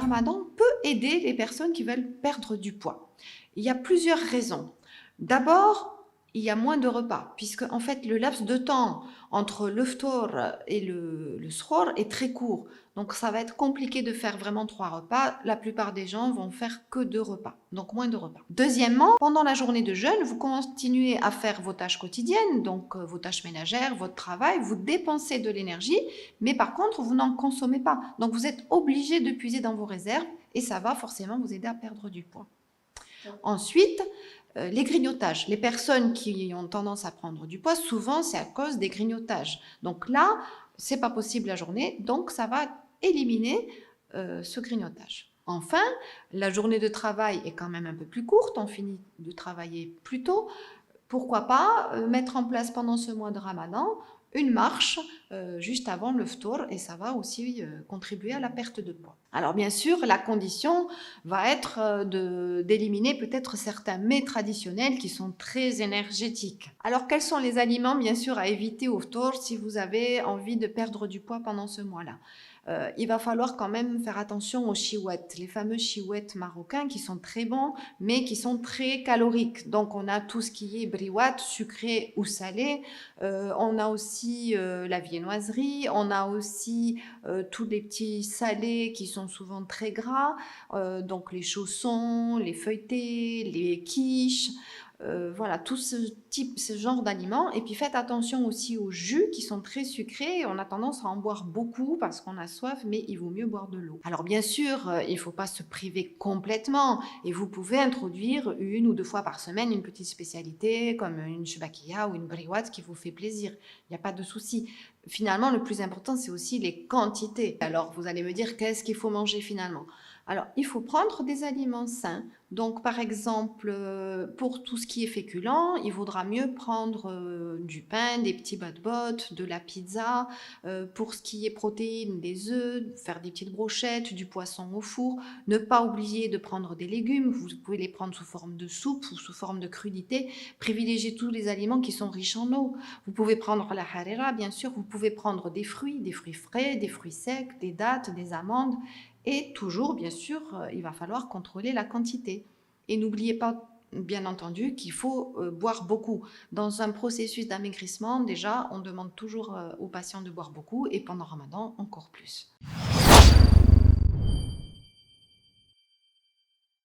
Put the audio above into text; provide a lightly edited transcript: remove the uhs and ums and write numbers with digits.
Ramadan peut aider les personnes qui veulent perdre du poids. Il y a plusieurs raisons. D'abord, il y a moins de repas, puisque en fait le laps de temps entre le ftour et le sahur est très court. Donc ça va être compliqué de faire vraiment 3 repas. La plupart des gens vont faire que 2 repas, donc moins de repas. Deuxièmement, pendant la journée de jeûne, vous continuez à faire vos tâches quotidiennes, donc vos tâches ménagères, votre travail, vous dépensez de l'énergie, mais par contre vous n'en consommez pas. Donc vous êtes obligé de puiser dans vos réserves et ça va forcément vous aider à perdre du poids. Ensuite, les grignotages. Les personnes qui ont tendance à prendre du poids, souvent c'est à cause des grignotages. Donc là, c'est pas possible la journée, donc ça va éliminer ce grignotage. Enfin, la journée de travail est quand même un peu plus courte, on finit de travailler plus tôt. Pourquoi pas mettre en place pendant ce mois de Ramadan une marche juste avant le ftour et ça va aussi contribuer à la perte de poids. Alors bien sûr, la condition va être d'éliminer peut-être certains mets traditionnels qui sont très énergétiques. Alors quels sont les aliments bien sûr à éviter au ftour si vous avez envie de perdre du poids pendant ce mois-là? Il va falloir quand même faire attention aux chiouettes, les fameux chiouettes marocains qui sont très bons mais qui sont très caloriques. Donc on a tout ce qui est briouat, sucré ou salé, on a aussi la viennoiserie, on a aussi tous les petits salés qui sont souvent très gras, donc les chaussons, les feuilletés, les quiches, voilà, tout ce genre d'aliments. Et puis faites attention aussi aux jus qui sont très sucrés. On a tendance à en boire beaucoup parce qu'on a soif, mais il vaut mieux boire de l'eau. Alors bien sûr, il ne faut pas se priver complètement et vous pouvez introduire 1 ou 2 fois par semaine une petite spécialité comme une choubakia ou une briouat qui vous fait plaisir. Il n'y a pas de souci. Finalement, le plus important, c'est aussi les quantités. Alors vous allez me dire, qu'est-ce qu'il faut manger finalement? Alors, il faut prendre des aliments sains. Donc, par exemple, pour tout ce qui est féculent, il vaudra mieux prendre du pain, des petits bot-bot, de la pizza. Pour ce qui est protéines, des œufs, faire des petites brochettes, du poisson au four. Ne pas oublier de prendre des légumes. Vous pouvez les prendre sous forme de soupe ou sous forme de crudité. Privilégiez tous les aliments qui sont riches en eau. Vous pouvez prendre la harira, bien sûr. Vous pouvez prendre des fruits frais, des fruits secs, des dattes, des amandes. Et toujours, bien sûr, il va falloir contrôler la quantité. Et n'oubliez pas, bien entendu, qu'il faut boire beaucoup. Dans un processus d'amaigrissement, déjà, on demande toujours aux patients de boire beaucoup et pendant Ramadan, encore plus.